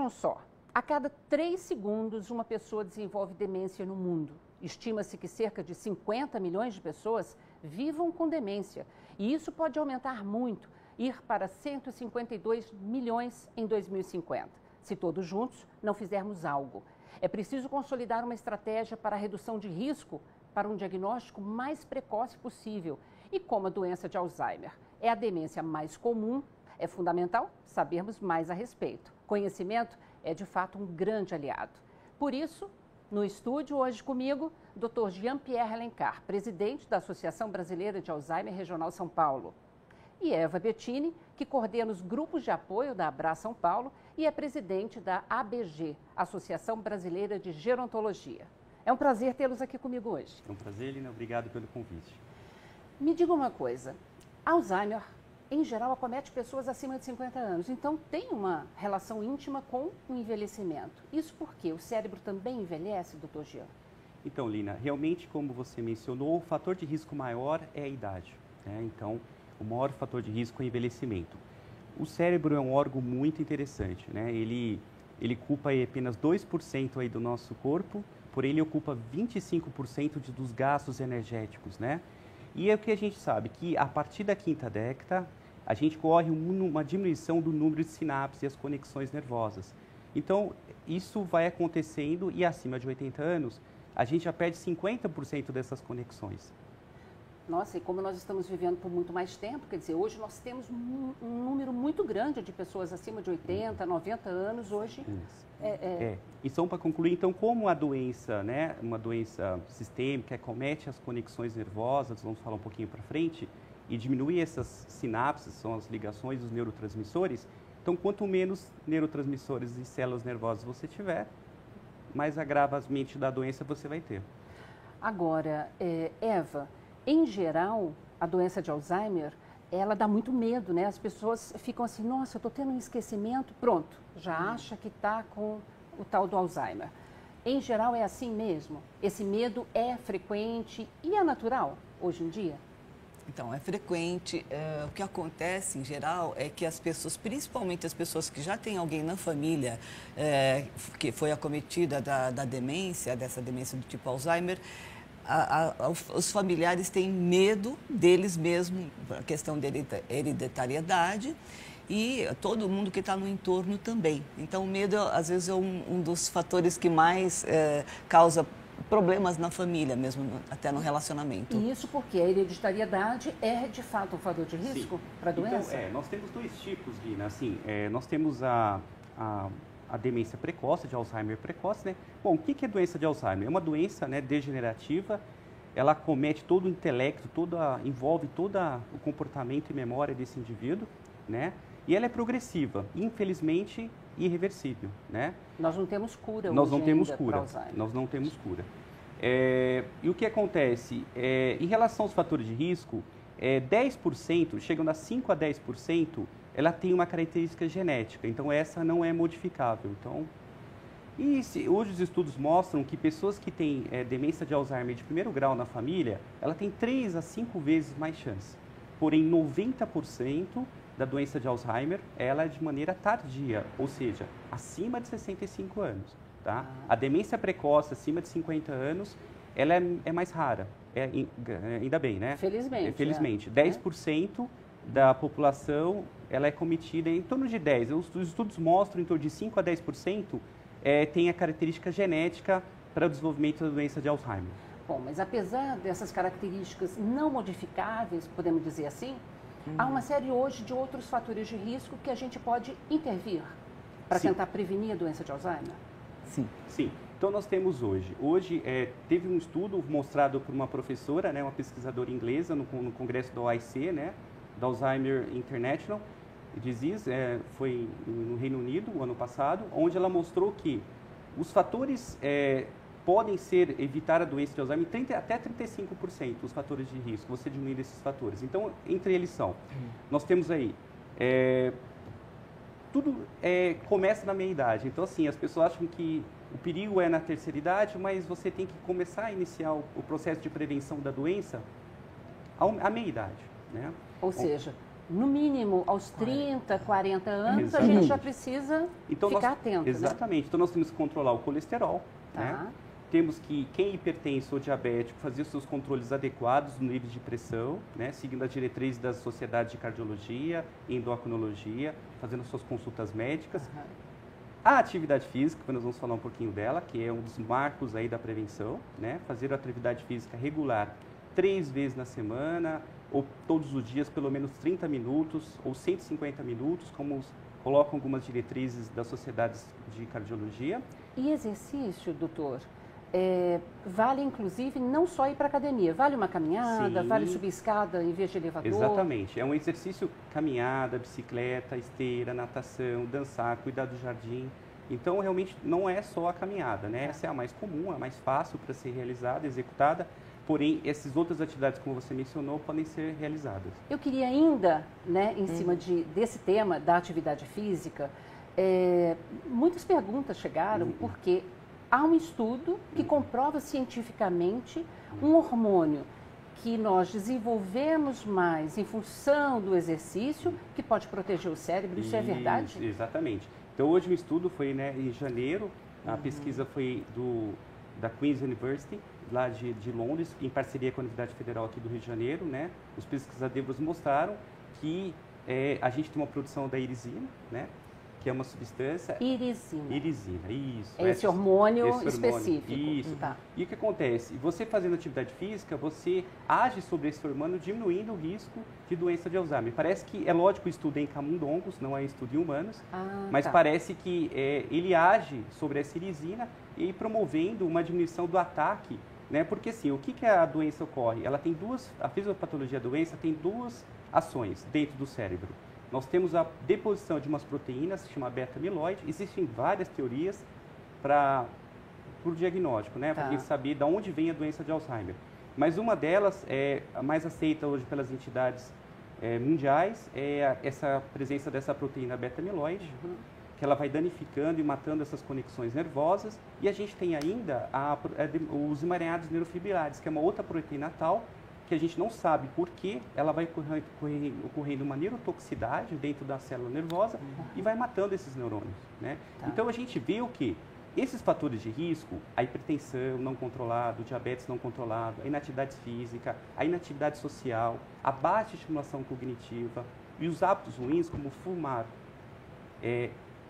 Vejam só, a cada 3 segundos uma pessoa desenvolve demência no mundo. Estima-se que cerca de 50 milhões de pessoas vivam com demência. E isso pode aumentar muito, ir para 152 milhões em 2050, se todos juntos não fizermos algo. É preciso consolidar uma estratégia para a redução de risco para um diagnóstico mais precoce possível. E como a doença de Alzheimer é a demência mais comum, é fundamental sabermos mais a respeito. Conhecimento é, de fato, um grande aliado. Por isso, no estúdio hoje comigo, Dr. Jean-Pierre Alencar, presidente da Associação Brasileira de Alzheimer Regional São Paulo. E Eva Bettini, que coordena os grupos de apoio da Abra São Paulo e é presidente da ABG, Associação Brasileira de Gerontologia. É um prazer tê-los aqui comigo hoje. É um prazer, Lina. Obrigado pelo convite. Me diga uma coisa, Alzheimer, em geral, acomete pessoas acima de 50 anos, então tem uma relação íntima com o envelhecimento. Isso porque o cérebro também envelhece, doutor Jean? Então, Lina, realmente, como você mencionou, o fator de risco maior é a idade, né? Então, o maior fator de risco é o envelhecimento. O cérebro é um órgão muito interessante, né? Ele ocupa aí apenas 2% aí do nosso corpo, porém ele ocupa 25% dos gastos energéticos, né? E é o que a gente sabe, que a partir da quinta década, a gente corre uma diminuição do número de sinapses e as conexões nervosas. Então, isso vai acontecendo e acima de 80 anos, a gente já perde 50% dessas conexões. Nossa, e como nós estamos vivendo por muito mais tempo, quer dizer, hoje nós temos um número muito grande de pessoas acima de 80, 90 anos, hoje. E só para concluir, então, como a doença, né, uma doença sistêmica, acomete as conexões nervosas, vamos falar um pouquinho para frente, e diminui essas sinapses, são as ligações dos neurotransmissores, então, quanto menos neurotransmissores e células nervosas você tiver, mais agravamento da doença você vai ter. Agora, Eva, em geral, a doença de Alzheimer, ela dá muito medo, né? As pessoas ficam assim, nossa, eu estou tendo um esquecimento, pronto, já acha que está com o tal do Alzheimer. Em geral é assim mesmo? Esse medo é frequente e é natural hoje em dia? Então, é frequente. O que acontece, em geral, é que as pessoas, principalmente as pessoas que já têm alguém na família que foi acometida da demência, dessa demência do tipo Alzheimer, os familiares têm medo deles mesmos, a questão da hereditariedade, e todo mundo que está no entorno também. Então, o medo, às vezes, é um dos fatores que mais causa problemas na família mesmo, até no relacionamento. E isso porque a hereditariedade é, de fato, um fator de risco para a doença? Então, nós temos 2 tipos, Guina. Assim, nós temos a demência precoce, de Alzheimer precoce, né? Bom, o que é doença de Alzheimer? É uma doença, né, degenerativa, ela acomete todo o intelecto, envolve todo o comportamento e memória desse indivíduo, né? E ela é progressiva, infelizmente irreversível, né? Nós não temos cura Nós não hoje temos ainda cura. para Alzheimer. Nós não temos cura. E o que acontece? Em relação aos fatores de risco, 10%, chegando a 5 a 10%, ela tem uma característica genética, então essa não é modificável. Então, hoje os estudos mostram que pessoas que têm demência de Alzheimer de primeiro grau na família, ela tem 3 a 5 vezes mais chance. Porém, 90% da doença de Alzheimer, ela é de maneira tardia, ou seja, acima de 65 anos. Tá? A demência precoce, acima de 50 anos, ela é mais rara. Ainda bem, né? Felizmente. Felizmente. 10% da população, ela é cometida em torno de 10%. Os estudos mostram em torno de 5 a 10% tem a característica genética para o desenvolvimento da doença de Alzheimer. Bom, mas apesar dessas características não modificáveis, podemos dizer assim, há uma série hoje de outros fatores de risco que a gente pode intervir para tentar prevenir a doença de Alzheimer? Sim. Então, nós temos hoje teve um estudo mostrado por uma professora, né, uma pesquisadora inglesa no congresso da OIC, né, da Alzheimer International Disease, foi no Reino Unido, o ano passado, onde ela mostrou que os fatores podem evitar a doença de Alzheimer até 35%, os fatores de risco, você diminuir esses fatores. Então, entre eles nós temos aí, tudo começa na meia-idade. Então, assim, as pessoas acham que o perigo é na terceira idade, mas você tem que começar a iniciar o processo de prevenção da doença à meia-idade, né? Ou seja, no mínimo, aos 30, 40 anos, a Exatamente. gente já precisa ficar atento, exatamente. né? Então, nós temos que controlar o colesterol, Tá. né? Temos que, quem é hipertenso ou diabético, fazer os seus controles adequados no nível de pressão, né? Seguindo as diretrizes das sociedades de cardiologia, endocrinologia, fazendo suas consultas médicas. Aham. A atividade física, que nós vamos falar um pouquinho dela, que é um dos marcos aí da prevenção, né? Fazer a atividade física regular 3 vezes na semana, ou todos os dias, pelo menos 30 minutos, ou 150 minutos, como colocam algumas diretrizes das sociedades de cardiologia. E exercício, doutor, vale inclusive não só ir para academia, vale uma caminhada, Sim. vale subir escada em vez de elevador? Exatamente. É um exercício caminhada, bicicleta, esteira, natação, dançar, cuidar do jardim. Então, realmente, não é só a caminhada, né? Essa é a mais comum, a mais fácil para ser realizada, executada. Porém, essas outras atividades, como você mencionou, podem ser realizadas. Eu queria ainda, né, em cima desse tema da atividade física, muitas perguntas chegaram porque há um estudo que comprova cientificamente um hormônio que nós desenvolvemos mais em função do exercício que pode proteger o cérebro. Isso é verdade? Exatamente. Então, hoje um estudo foi, né, em janeiro, a pesquisa foi da Queen's University, lá de Londres, em parceria com a Universidade Federal aqui do Rio de Janeiro, né? Os pesquisadores mostraram que a gente tem uma produção da irisina, né? Que é uma substância... Irisina. Irisina, isso. É esse hormônio esse específico. Isso. Tá. E o que acontece? Você fazendo atividade física, você age sobre esse hormônio, diminuindo o risco de doença de Alzheimer. Parece que, é lógico, o estudo é em camundongos, não é estudo em humanos, mas tá. parece que ele age sobre essa irisina e promovendo uma diminuição do ataque, né? Porque assim, o que a doença ocorre? Ela tem a fisiopatologia da doença tem duas ações dentro do cérebro. Nós temos a deposição de umas proteínas, que chama beta-amiloide. Existem várias teorias para o diagnóstico, né? Para a gente saber de onde vem a doença de Alzheimer. Mas uma delas, a mais aceita hoje pelas entidades mundiais, é essa presença dessa proteína beta-amiloide, que ela vai danificando e matando essas conexões nervosas. E a gente tem ainda os emaranhados neurofibrilares, que é uma outra proteína tal, que a gente não sabe por que ela vai ocorrendo uma neurotoxicidade dentro da célula nervosa e vai matando esses neurônios, né? Tá. Então, a gente vê o que? Esses fatores de risco, a hipertensão não controlada, o diabetes não controlado, a inatividade física, a inatividade social, a baixa estimulação cognitiva e os hábitos ruins, como fumar,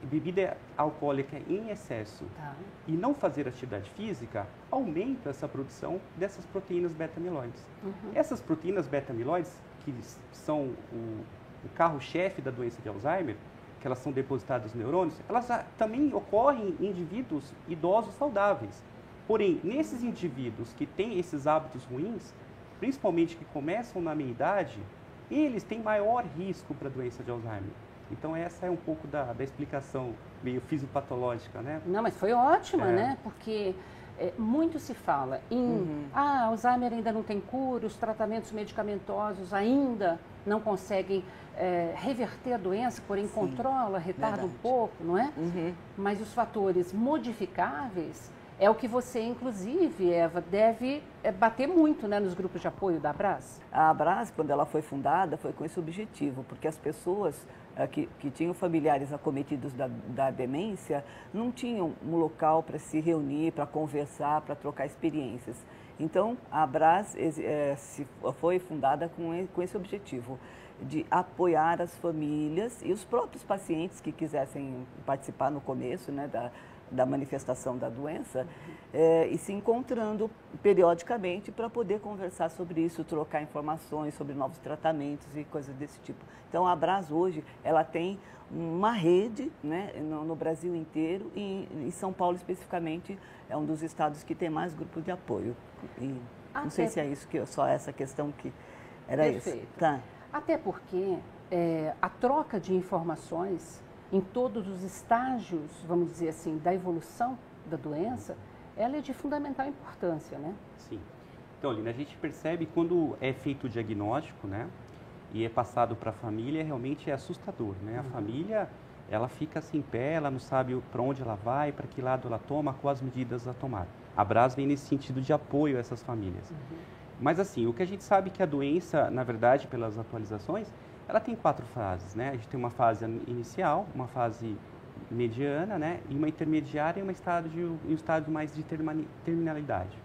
bebida alcoólica em excesso e não fazer atividade física, aumenta essa produção dessas proteínas beta-amiloides. Essas proteínas beta-amiloides, que são o carro-chefe da doença de Alzheimer, que elas são depositadas nos neurônios, elas também ocorrem em indivíduos idosos saudáveis. Porém, nesses indivíduos que têm esses hábitos ruins, principalmente que começam na meia-idade, eles têm maior risco para a doença de Alzheimer. Então, essa é um pouco da explicação meio fisiopatológica, né? Não, mas foi ótima, né? Porque muito se fala em Alzheimer ainda não tem cura, os tratamentos medicamentosos ainda não conseguem reverter a doença, porém controla, retarda um pouco, não é? Mas os fatores modificáveis é o que você, inclusive, Eva, deve bater muito, né, nos grupos de apoio da Abras. A Abras, quando ela foi fundada, foi com esse objetivo, porque as pessoas que tinham familiares acometidos da demência não tinham um local para se reunir, para conversar, para trocar experiências. Então, a Abras foi fundada com esse objetivo, de apoiar as famílias e os próprios pacientes que quisessem participar no começo, né, da manifestação da doença, e se encontrando periodicamente para poder conversar sobre isso, trocar informações sobre novos tratamentos e coisas desse tipo. Então, a Abras hoje, ela tem uma rede, né, no Brasil inteiro e em São Paulo especificamente é um dos estados que tem mais grupos de apoio. E não sei se é isso, só essa questão que era isso. Perfeito. Tá. Até porque a troca de informações em todos os estágios, vamos dizer assim, da evolução da doença, ela é de fundamental importância, né? Sim. Então, Lina, a gente percebe quando é feito o diagnóstico, né, e é passado para a família, realmente é assustador, né? A família, ela fica assim em pé, ela não sabe para onde ela vai, para que lado ela toma, quais medidas a tomar. A Abras vem nesse sentido de apoio a essas famílias. Mas assim, o que a gente sabe que a doença, na verdade, pelas atualizações, ela tem 4 fases, né? A gente tem uma fase inicial, uma fase mediana, né? E uma intermediária e um estádio mais de terminalidade.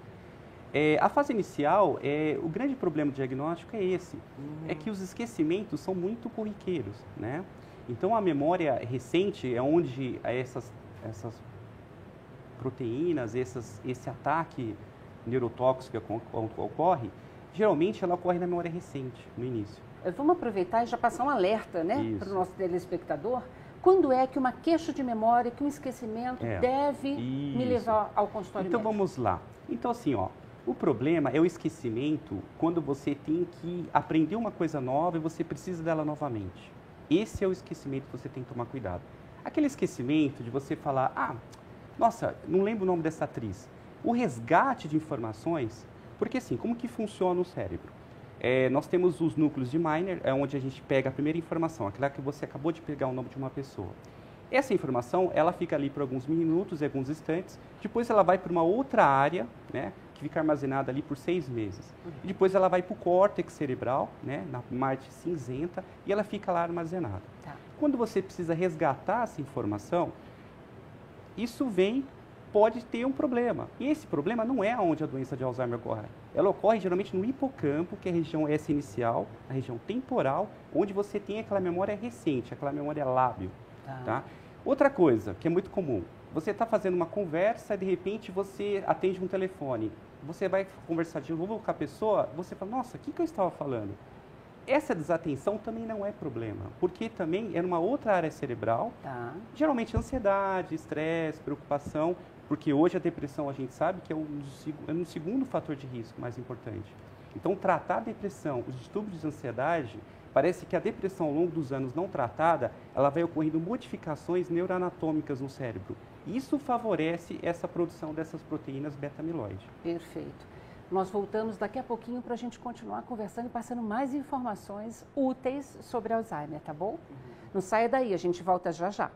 A fase inicial, o grande problema do diagnóstico é esse, é que os esquecimentos são muito corriqueiros, né? Então, a memória recente é onde essas proteínas, esse ataque neurotóxico que ocorre, geralmente ela ocorre na memória recente, no início. Vamos aproveitar e já passar um alerta, né, para o nosso telespectador. Quando é que uma queixa de memória, que um esquecimento deve me levar ao consultório médico? Então, vamos lá. Então, assim, ó, o problema é o esquecimento quando você tem que aprender uma coisa nova e você precisa dela novamente. Esse é o esquecimento que você tem que tomar cuidado. Aquele esquecimento de você falar, nossa, não lembro o nome dessa atriz. O resgate de informações, porque assim, como que funciona o cérebro? Nós temos os núcleos de Miner, onde a gente pega a primeira informação, aquela que você acabou de pegar o nome de uma pessoa. Essa informação, ela fica ali por alguns minutos, alguns instantes, depois ela vai para uma outra área, né, que fica armazenada ali por 6 meses. E depois ela vai para o córtex cerebral, né, na parte cinzenta, e ela fica lá armazenada. Tá. Quando você precisa resgatar essa informação, isso pode ter um problema. E esse problema não é onde a doença de Alzheimer ocorre. Ela ocorre geralmente no hipocampo, que é a região S inicial, a região temporal, onde você tem aquela memória recente, aquela memória lábil. Tá? Outra coisa que é muito comum, você está fazendo uma conversa e de repente você atende um telefone. Você vai conversar de novo com a pessoa, você fala, nossa, o que eu estava falando? Essa desatenção também não é problema, porque também é numa outra área cerebral, geralmente ansiedade, estresse, preocupação, porque hoje a depressão a gente sabe que é um segundo fator de risco mais importante. Então, tratar a depressão, os distúrbios de ansiedade, parece que a depressão ao longo dos anos não tratada, ela vai ocorrendo modificações neuroanatômicas no cérebro. Isso favorece essa produção dessas proteínas beta-amiloide. Perfeito. Nós voltamos daqui a pouquinho para a gente continuar conversando e passando mais informações úteis sobre Alzheimer, tá bom? Não saia daí, a gente volta já já.